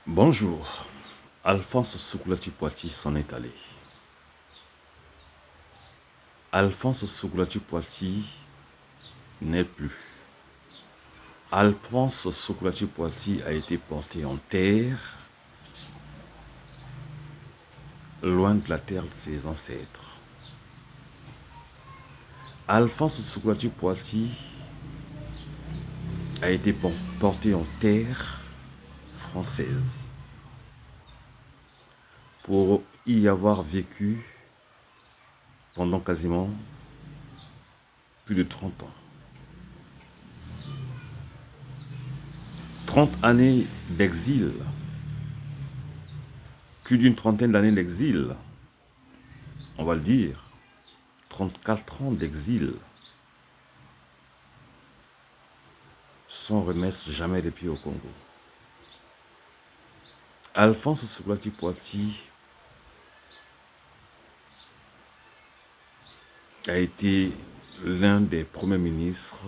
Bonjour, Alphonse Soukoulati-Poiti s'en est allé. Alphonse Soukoulati-Poiti n'est plus. Alphonse Soukoulati-Poiti a été porté en terre, loin de la terre de ses ancêtres. Alphonse Soukoulati-Poiti a été porté en terre française pour y avoir vécu pendant quasiment plus de 30 ans. 30 années d'exil, plus d'une trentaine d'années d'exil, on va le dire, 34 ans d'exil, sans remettre jamais les pieds au Congo. Alphonse Soukoulati-Poiti a été l'un des premiers ministres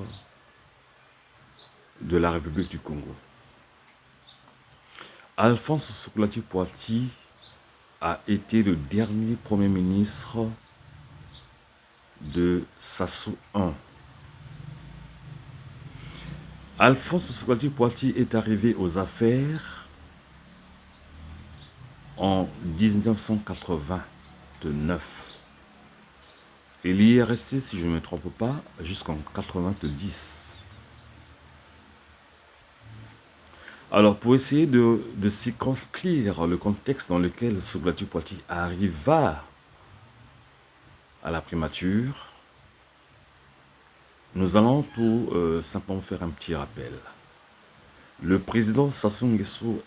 de la République du Congo. Alphonse Soukoulati-Poiti a été le dernier premier ministre de Sassou I. Alphonse Soukoulati-Poiti est arrivé aux affaires en 1989. Il y est resté, si je ne me trompe pas, jusqu'en 90. Alors, pour essayer de circonscrire le contexte dans lequel Soukoulati-Poiti arriva à la primature, nous allons tout simplement faire un petit rappel. Le président Sassou Nguesso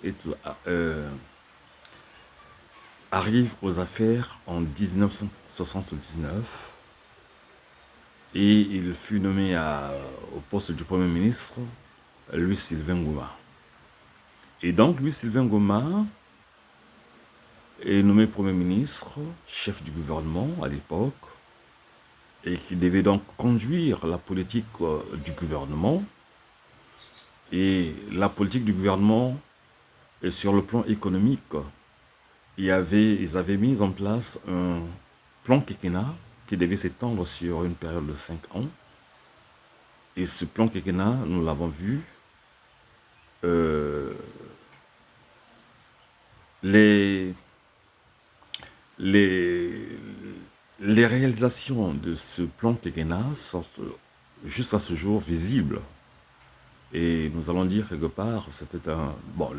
arrive aux affaires en 1979 et il fut nommé au poste du Premier ministre Louis-Sylvain Ngoma. Et donc Louis-Sylvain Ngoma est nommé Premier ministre, chef du gouvernement à l'époque, et qui devait donc conduire la politique du gouvernement. Et la politique du gouvernement, et sur le plan économique, ils avaient mis en place un plan quinquennat qui devait s'étendre sur une période de 5 ans. Et ce plan quinquennat, nous l'avons vu, les réalisations de ce plan quinquennat sont jusqu'à ce jour visibles. Et nous allons dire quelque part, c'était un... Bon,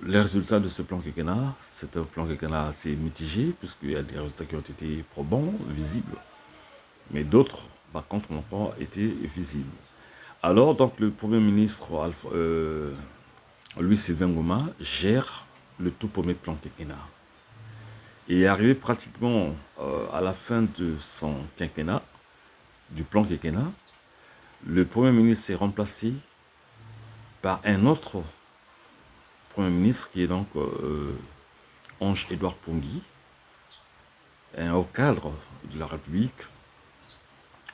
les résultats de ce plan quinquennat, c'est un plan quinquennat assez mitigé, puisqu'il y a des résultats qui ont été probants, visibles. Mais d'autres, par contre, n'ont pas été visibles. Alors, donc, le Premier ministre Louis-Sylvain Ngoma gère le tout premier plan quinquennat. Et arrivé pratiquement à la fin de son quinquennat, du plan quinquennat, le Premier ministre est remplacé par un autre Premier ministre qui est donc Ange-Édouard Pongui, un haut cadre de la République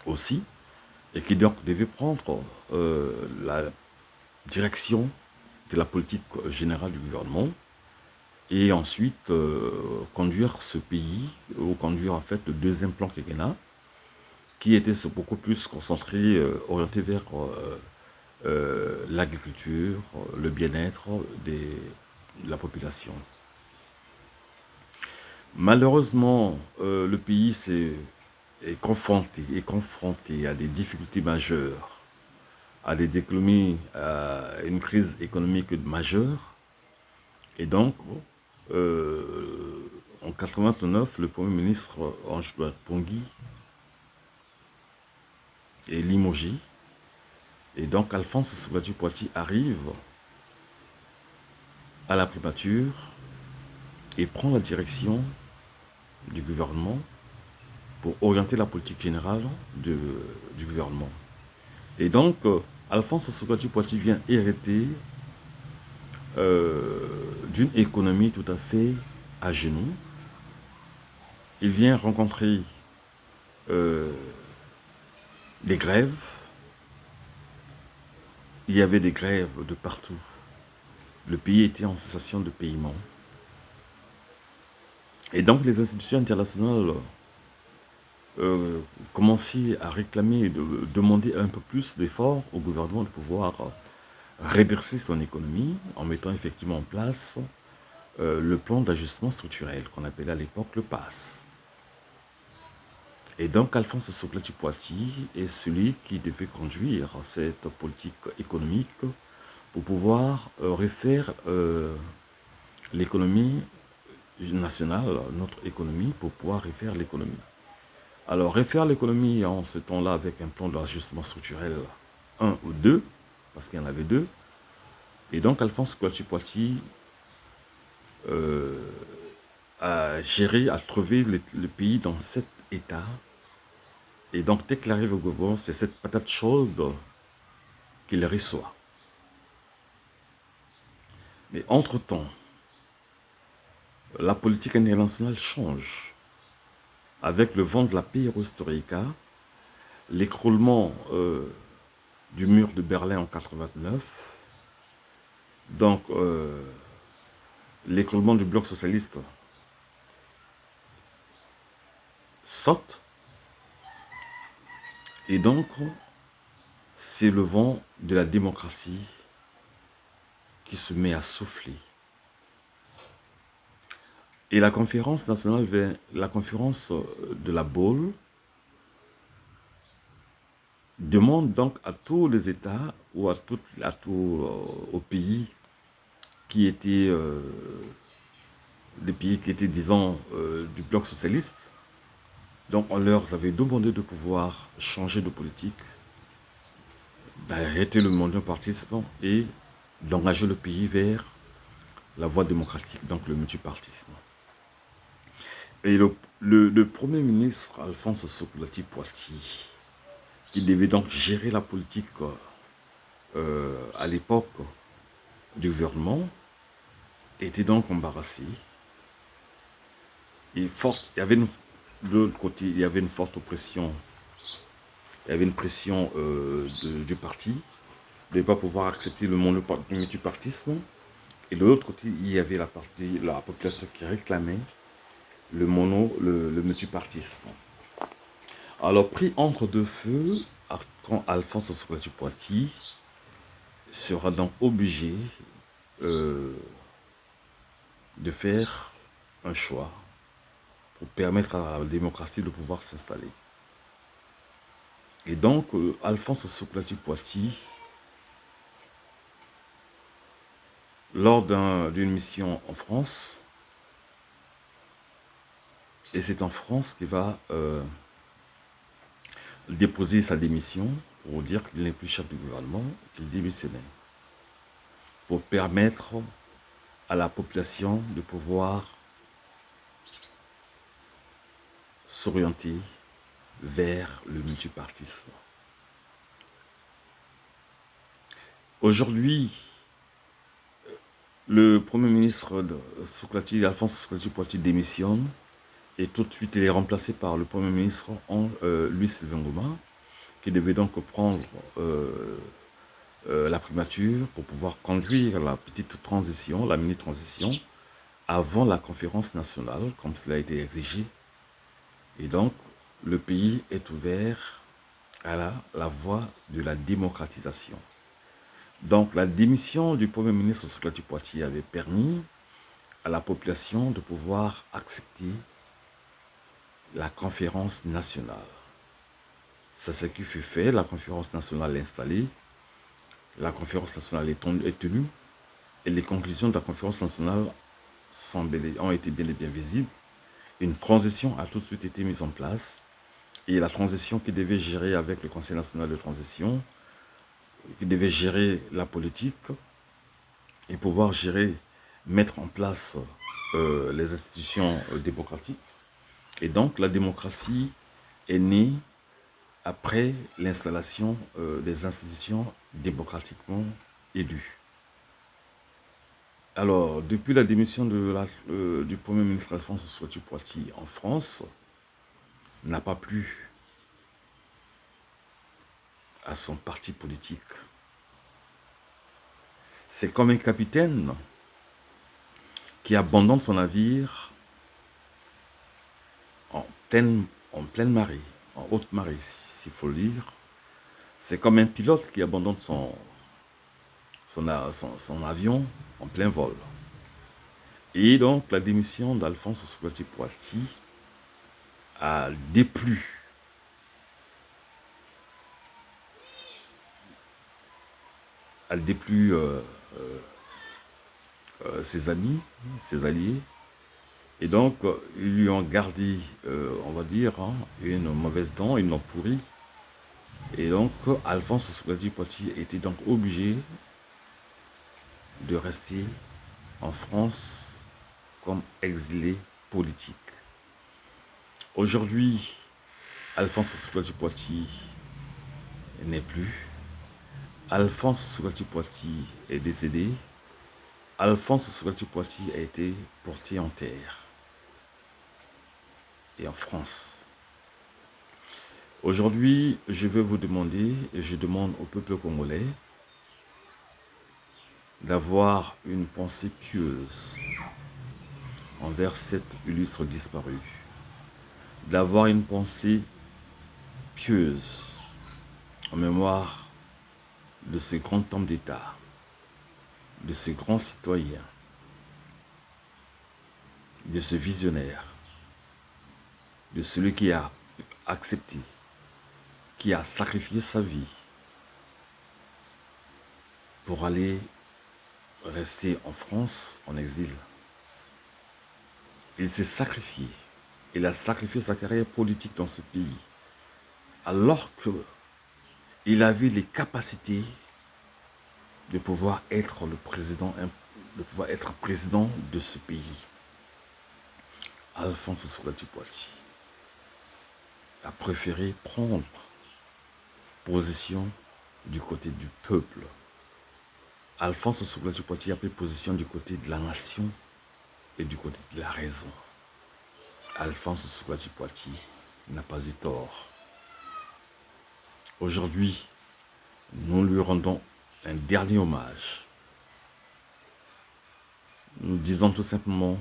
aussi, et qui donc devait prendre la direction de la politique générale du gouvernement et ensuite conduire ce pays, ou conduire en fait le deuxième plan quinquennat, qui était beaucoup plus concentré, orienté vers l'agriculture, le bien-être de la population. Malheureusement, le pays est confronté à des difficultés majeures, à une crise économique majeure. Et donc, en 1989, le Premier ministre Ange-Édouard Pongui est limogé. Et donc, Alphonse Soukoulati-Poiti arrive à la primature et prend la direction du gouvernement pour orienter la politique générale du gouvernement. Et donc, Alphonse Soukoulati-Poiti vient hériter d'une économie tout à fait à genoux. Il vient rencontrer des grèves. Il y avait des grèves de partout le pays était en cessation de paiement. Et donc les institutions internationales commençaient à réclamer, demander un peu plus d'efforts au gouvernement de pouvoir redresser son économie en mettant effectivement en place le plan d'ajustement structurel qu'on appelait à l'époque le PAS. Et donc Alphonse Soclati-Poity est celui qui devait conduire cette politique économique pour pouvoir refaire l'économie nationale, notre économie, pour pouvoir refaire l'économie. Alors, refaire l'économie en ce temps-là avec un plan d'ajustement structurel 1 ou 2, parce qu'il y en avait 2. Et donc, Alphonse Soclati-Poity a géré, a trouvé le pays dans cet état. Et donc, dès qu'il arrive au gouvernement, c'est cette patate chaude qu'il reçoit. Mais entre-temps, la politique internationale change. Avec le vent de la perestroïka, l'écroulement du mur de Berlin en 1989, donc l'écroulement du bloc socialiste saute, et donc c'est le vent de la démocratie qui se met à souffler. Et la conférence nationale, la conférence de la Baule, demande donc à tous les États ou aux pays qui étaient des pays qui étaient, disons, du bloc socialiste. Donc on leur avait demandé de pouvoir changer de politique, d'arrêter le monopartisme et d'engager le pays vers la voie démocratique, donc le multipartisme. Et le Premier ministre Alphonse Soclati-Poity, qui devait donc gérer la politique à l'époque du gouvernement, était donc embarrassé. Et forte, il y avait de l'autre côté, il y avait une forte oppression. Il y avait une pression du parti de ne pas pouvoir accepter le multipartisme. Et de l'autre côté, il y avait la population qui réclamait le multipartisme. Alors, pris entre deux feux, quand Alphonse Soclati-Poity sera donc obligé de faire un choix pour permettre à la démocratie de pouvoir s'installer. Et donc, Alphonse Soclati-Poity, lors d'une mission en France, et c'est en France qu'il va déposer sa démission pour dire qu'il n'est plus chef du gouvernement, qu'il démissionnait, pour permettre à la population de pouvoir s'orienter vers le multipartisme. Aujourd'hui, le Premier ministre Alphonse Soclati-Poity démissionne et tout de suite il est remplacé par le Premier ministre Louis-Sylvain Ngoma, qui devait donc prendre la primature pour pouvoir conduire la petite transition, la mini-transition, avant la conférence nationale, comme cela a été exigé. Et donc, le pays est ouvert à la voie de la démocratisation. Donc, la démission du Premier ministre Soclati-Poity avait permis à la population de pouvoir accepter la conférence nationale. C'est ce qui fut fait, la conférence nationale est installée, la conférence nationale est tenue, et les conclusions de la conférence nationale ont été bien et bien visibles. Une transition a tout de suite été mise en place, et la transition qui devait gérer avec le Conseil national de transition, qui devait gérer la politique, et pouvoir gérer, mettre en place les institutions démocratiques. Et donc la démocratie est née après l'installation des institutions démocratiquement élues. Alors, depuis la démission du Premier ministre Alphonse Soclati-Poity en France, n'a pas plu à son parti politique. C'est comme un capitaine qui abandonne son navire en pleine marée, en haute marée, s'il faut le dire. C'est comme un pilote qui abandonne son avion en plein vol. Et donc, la démission d'Alphonse Soubrati-Poitiers a déplu ses amis, ses alliés. Et donc, ils lui ont gardé, on va dire, hein, une mauvaise dent, une dent pourrie. Et donc, Alphonse Soubrati-Poitiers était donc obligé de rester en France comme exilé politique. Aujourd'hui, Alphonse Soubrati-Poitiers n'est plus. Alphonse Soubrati-Poitiers est décédé. Alphonse Soubrati-Poitiers a été porté en terre et en France. Aujourd'hui, je vais vous demander, et je demande au peuple congolais, d'avoir une pensée pieuse envers cet illustre disparu, d'avoir une pensée pieuse en mémoire de ce grand homme d'État, de ce grand citoyen, de ce visionnaire, de celui qui a accepté, qui a sacrifié sa vie pour aller rester en France en exil. Il s'est sacrifié. Il a sacrifié sa carrière politique dans ce pays. Alors qu'il avait les capacités de pouvoir être le président, de ce pays. Alphonse Soubrati-Poitiers a préféré prendre position du côté du peuple. Alphonse Soubrati-Poitiers a pris position du côté de la nation et du côté de la raison. Alphonse Soubrati-Poitiers n'a pas eu tort. Aujourd'hui, nous lui rendons un dernier hommage. Nous disons tout simplement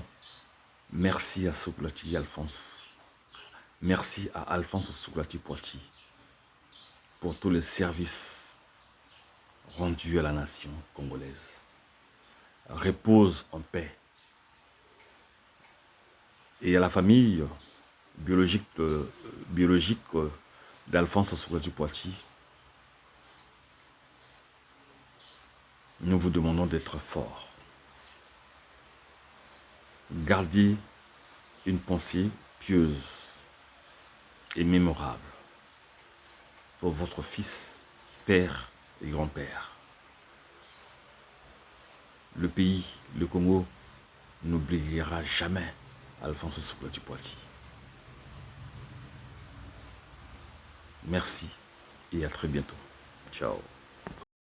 merci à Soubrati Alphonse. Merci à Alphonse Soubrati-Poitiers pour tous les services rendus à la nation congolaise. Repose en paix. Et à la famille biologique d'Alphonse Soubrati-Poitiers, nous vous demandons d'être forts. Gardez une pensée pieuse et mémorable pour votre fils, père et grand-père. Le pays, le Congo, n'oubliera jamais Alphonse Soubrati-Poitiers. Merci et à très bientôt. Ciao.